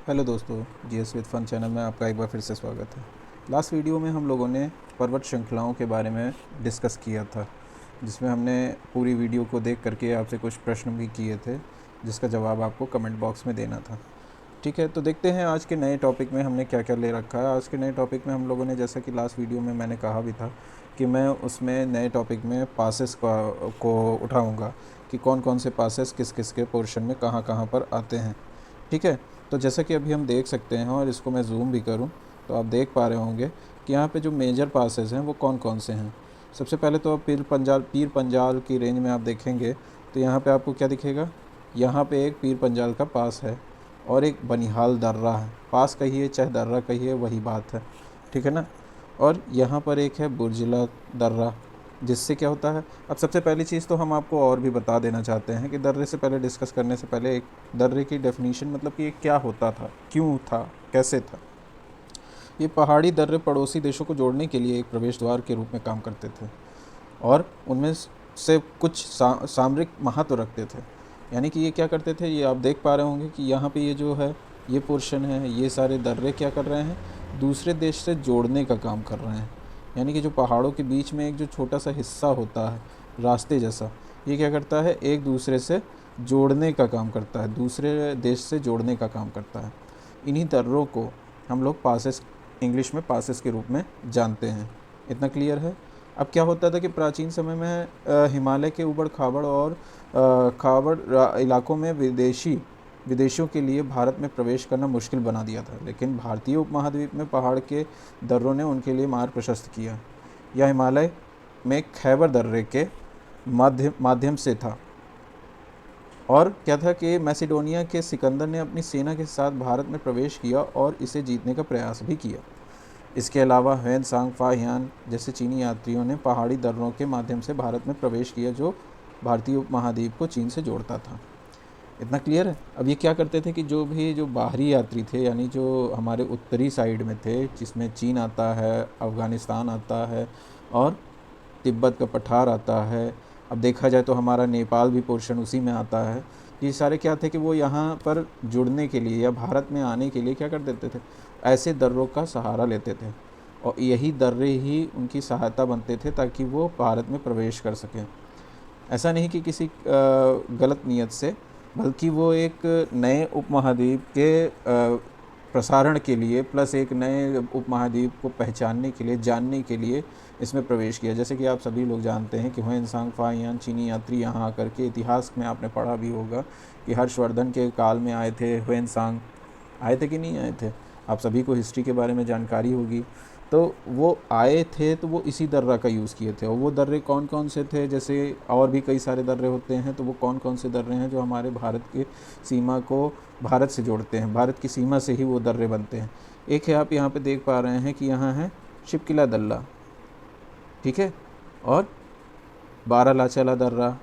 Hello दोस्तों, GS with fun channel में आपका एक बार फिर से स्वागत है। लास्ट वीडियो में हम लोगों ने पर्वत श्रृंखलाओं के बारे में डिस्कस किया था, जिसमें हमने पूरी वीडियो को देख करके आपसे कुछ प्रश्न भी किए थे, जिसका जवाब आपको कमेंट बॉक्स में देना था। ठीक है, तो देखते हैं आज के नए टॉपिक में हमने क्या क्या ले रखा है। आज के नए टॉपिक में हम लोगों ने, जैसा कि लास्ट वीडियो में मैंने कहा भी था कि मैं उसमें नए टॉपिक में पासेस को उठाऊँगा कि कौन कौन से पासेस किस किस के पोर्शन में कहाँ कहाँ पर आते हैं। ठीक है, तो जैसा कि अभी हम देख सकते हैं, और इसको मैं जूम भी करूं तो आप देख पा रहे होंगे कि यहाँ पे जो मेजर पासेस हैं वो कौन कौन से हैं। सबसे पहले तो आप पीर पंजाल की रेंज में आप देखेंगे तो यहाँ पे आपको क्या दिखेगा। यहाँ पे एक पीर पंजाल का पास है और एक बनिहाल दर्रा है। पास कहिए चाहे दर्रा कहिए वही बात है, ठीक है ना। और यहाँ पर एक है बुर्जिला दर्रा, जिससे क्या होता है। अब सबसे पहली चीज़ तो हम आपको और भी बता देना चाहते हैं कि दर्रे से पहले डिस्कस करने से पहले एक दर्रे की डेफिनीशन, मतलब कि ये क्या होता था, क्यों था, कैसे था। ये पहाड़ी दर्रे पड़ोसी देशों को जोड़ने के लिए एक प्रवेश द्वार के रूप में काम करते थे और उनमें से कुछ सामरिक महत्व रखते थे। यानी कि ये क्या करते थे, ये आप देख पा रहे होंगे कि यहाँ पे ये जो है, ये पोर्शन है, ये सारे दर्रे क्या कर रहे हैं, दूसरे देश से जोड़ने का काम कर रहे हैं। यानी कि जो पहाड़ों के बीच में एक जो छोटा सा हिस्सा होता है रास्ते जैसा, ये क्या करता है, एक दूसरे से जोड़ने का काम करता है, दूसरे देश से जोड़ने का काम करता है। इन्हीं दर्रों को हम लोग पासेस, इंग्लिश में पासेस के रूप में जानते हैं। इतना क्लियर है। अब क्या होता था कि प्राचीन समय में हिमालय के ऊबड़ खाबड़ और खाबड़ इलाकों में विदेशियों के लिए भारत में प्रवेश करना मुश्किल बना दिया था, लेकिन भारतीय उपमहाद्वीप में पहाड़ के दर्रों ने उनके लिए मार्ग प्रशस्त किया। यह हिमालय में खैबर दर्रे के माध्यम से था। और क्या था कि मैसिडोनिया के सिकंदर ने अपनी सेना के साथ भारत में प्रवेश किया और इसे जीतने का प्रयास भी किया। इसके अलावा ह्वेन सांग फाहियान जैसे चीनी यात्रियों ने पहाड़ी दर्रों के माध्यम से भारत में प्रवेश किया, जो भारतीय उपमहाद्वीप को चीन से जोड़ता था। इतना क्लियर है। अब ये क्या करते थे कि जो बाहरी यात्री थे, यानी जो हमारे उत्तरी साइड में थे, जिसमें चीन आता है, अफ़गानिस्तान आता है और तिब्बत का पठार आता है, अब देखा जाए तो हमारा नेपाल भी पोर्शन उसी में आता है। ये सारे क्या थे कि वो यहाँ पर जुड़ने के लिए या भारत में आने के लिए क्या कर देते थे, ऐसे दर्रों का सहारा लेते थे और यही दर्रे ही उनकी सहायता बनते थे ताकि वो भारत में प्रवेश कर सकें। ऐसा नहीं कि किसी गलत नीयत से, बल्कि वो एक नए उपमहाद्वीप के प्रसारण के लिए प्लस एक नए उपमहाद्वीप को पहचानने के लिए, जानने के लिए इसमें प्रवेश किया। जैसे कि आप सभी लोग जानते हैं कि ह्वेन सांग फाहियान चीनी यात्री यहाँ आकर के, इतिहास में आपने पढ़ा भी होगा कि हर्षवर्धन के काल में आए थे ह्वेन सांग, आए थे कि नहीं आए थे, आप सभी को हिस्ट्री के बारे में जानकारी होगी। तो वो आए थे तो वो इसी दर्रा का यूज़ किए थे। और वो दर्रे कौन कौन से थे, जैसे और भी कई सारे दर्रे होते हैं, तो वो कौन कौन से दर्रे हैं जो हमारे भारत के सीमा को भारत से जोड़ते हैं, भारत की सीमा से ही वो दर्रे बनते हैं। एक है, आप यहाँ पे देख पा रहे हैं कि यहाँ है शिपकिला दल्ला, ठीक है, और बारालाचाला दर्रा,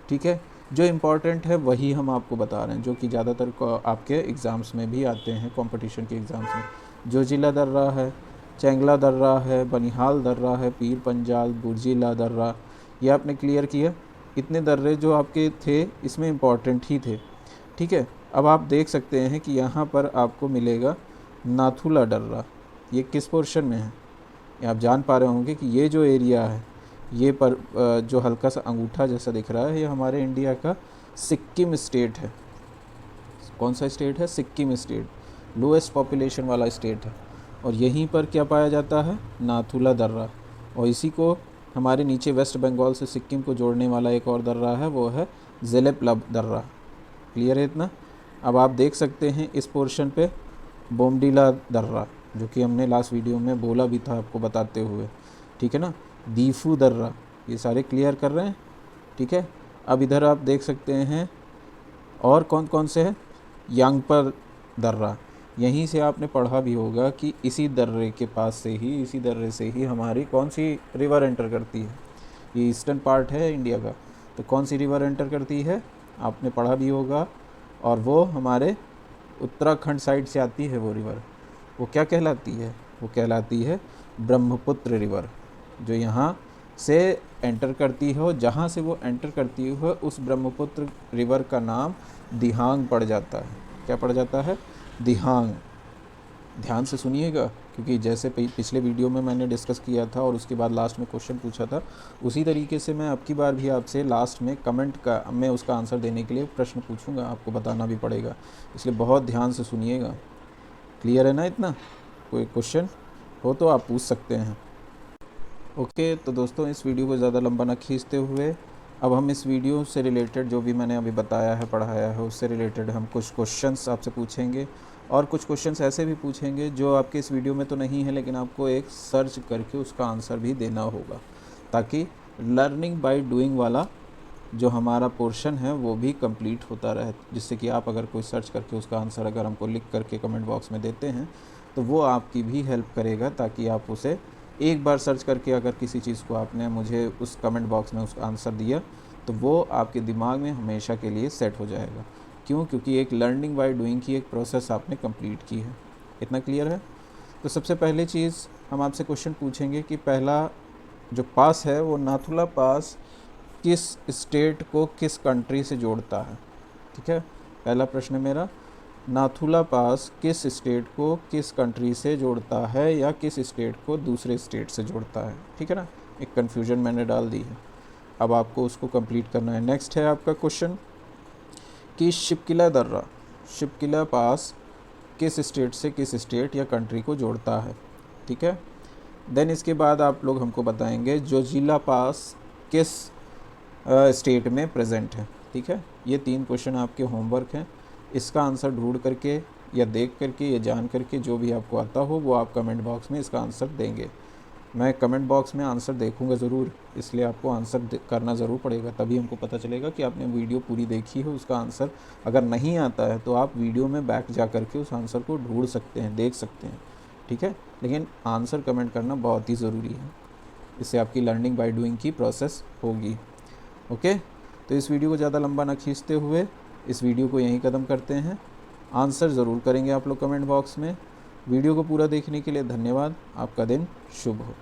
ठीक है। जो इम्पॉर्टेंट है वही हम आपको बता रहे हैं, जो कि ज़्यादातर आपके एग्ज़ाम्स में भी आते हैं, कंपटीशन के एग्ज़ाम्स में। जोजिला दर्रा है, चेंगला दर्रा है, बनिहाल दर्रा है, पीर पंजाल, बुर्जिला दर्रा, ये आपने क्लियर किया। इतने दर्रे जो आपके थे इसमें इम्पॉर्टेंट ही थे, ठीक है। अब आप देख सकते हैं कि यहाँ पर आपको मिलेगा नाथुला दर्रा। ये किस पोर्शन में है, ये आप जान पा रहे होंगे कि ये जो एरिया है, ये पर जो हल्का सा अंगूठा जैसा दिख रहा है, ये हमारे इंडिया का सिक्किम स्टेट है। कौन सा स्टेट है, सिक्किम स्टेट, लोएस्ट पॉपुलेशन वाला स्टेट है। और यहीं पर क्या पाया जाता है, नाथुला दर्रा। और इसी को हमारे नीचे वेस्ट बंगाल से सिक्किम को जोड़ने वाला एक और दर्रा है, वो है ज़ेलेब दर्रा। क्लियर है इतना। अब आप देख सकते हैं इस पोर्शन पे बोमडीला दर्रा, जो कि हमने लास्ट वीडियो में बोला भी था आपको बताते हुए, ठीक है ना। दीफू दर्रा, ये सारे क्लियर कर रहे हैं, ठीक है। अब इधर आप देख सकते हैं और कौन कौन से हैं, यांगपर दर्रा। यहीं से आपने पढ़ा भी होगा कि इसी दर्रे के पास से ही, इसी दर्रे से ही हमारी कौन सी रिवर एंटर करती है, ये ईस्टर्न पार्ट है इंडिया का, तो कौन सी रिवर एंटर करती है आपने पढ़ा भी होगा, और वो हमारे उत्तराखंड साइड से आती है वो रिवर। वो क्या कहलाती है, वो कहलाती है ब्रह्मपुत्र रिवर, जो यहाँ से एंटर करती हो, जहाँ से वो एंटर करती हो उस ब्रह्मपुत्र रिवर का नाम दिहांग पड़ जाता है। क्या पड़ जाता है, ध्यान से सुनिएगा, क्योंकि जैसे पिछले वीडियो में मैंने डिस्कस किया था और उसके बाद लास्ट में क्वेश्चन पूछा था, उसी तरीके से मैं अब की बार भी आपसे लास्ट में कमेंट का मैं उसका आंसर देने के लिए प्रश्न पूछूंगा, आपको बताना भी पड़ेगा, इसलिए बहुत ध्यान से सुनिएगा। क्लियर है ना इतना? कोई क्वेश्चन हो तो आप पूछ सकते हैं। ओके, तो दोस्तों इस वीडियो को ज़्यादा लंबा ना खींचते हुए अब हम इस वीडियो से रिलेटेड जो भी मैंने अभी बताया है, पढ़ाया है, उससे रिलेटेड हम कुछ क्वेश्चंस आपसे पूछेंगे और कुछ क्वेश्चंस ऐसे भी पूछेंगे जो आपके इस वीडियो में तो नहीं है, लेकिन आपको एक सर्च करके उसका आंसर भी देना होगा, ताकि लर्निंग बाय डूइंग वाला जो हमारा पोर्शन है वो भी कंप्लीट होता रहे, जिससे कि आप अगर कोई सर्च करके उसका आंसर अगर हमको लिख करके कमेंट बॉक्स में देते हैं तो वो आपकी भी हेल्प करेगा, ताकि आप उसे एक बार सर्च करके अगर किसी चीज़ को आपने मुझे उस कमेंट बॉक्स में उसका आंसर दिया तो वो आपके दिमाग में हमेशा के लिए सेट हो जाएगा। क्यों? क्योंकि एक लर्निंग बाय डूइंग की एक प्रोसेस आपने कंप्लीट की है। इतना क्लियर है? तो सबसे पहले चीज़ हम आपसे क्वेश्चन पूछेंगे कि पहला जो पास है वो नाथुला पास किस स्टेट को किस कंट्री से जोड़ता है? ठीक है, पहला प्रश्न मेरा, नाथुला पास किस स्टेट को किस कंट्री से जोड़ता है या किस स्टेट को दूसरे स्टेट से जोड़ता है? ठीक है ना, एक कन्फ्यूजन मैंने डाल दी है, अब आपको उसको कंप्लीट करना है। नेक्स्ट है आपका क्वेश्चन कि शिपकिला दर्रा, शिपकिला पास किस स्टेट से किस स्टेट या कंट्री को जोड़ता है? ठीक है, देन इसके बाद आप लोग हमको बताएंगे जोजिला पास किस स्टेट में प्रेजेंट है। ठीक है, ये 3 क्वेश्चन आपके होमवर्क हैं, इसका आंसर ढूंढ करके या देख करके या जान करके जो भी आपको आता हो वो आप कमेंट बॉक्स में इसका आंसर देंगे। मैं कमेंट बॉक्स में आंसर देखूंगा ज़रूर, इसलिए आपको आंसर करना ज़रूर पड़ेगा, तभी हमको पता चलेगा कि आपने वीडियो पूरी देखी है। उसका आंसर अगर नहीं आता है तो आप वीडियो में बैक जा करके उस आंसर को ढूंढ सकते हैं, देख सकते हैं। ठीक है, लेकिन आंसर कमेंट करना बहुत ही ज़रूरी है, इससे आपकी लर्निंग बाय डूइंग की प्रोसेस होगी। ओके, तो इस वीडियो को ज़्यादा लंबा ना खींचते हुए इस वीडियो को यहीं ख़त्म करते हैं। आंसर ज़रूर करेंगे आप लोग कमेंट बॉक्स में। वीडियो को पूरा देखने के लिए धन्यवाद। आपका दिन शुभ हो।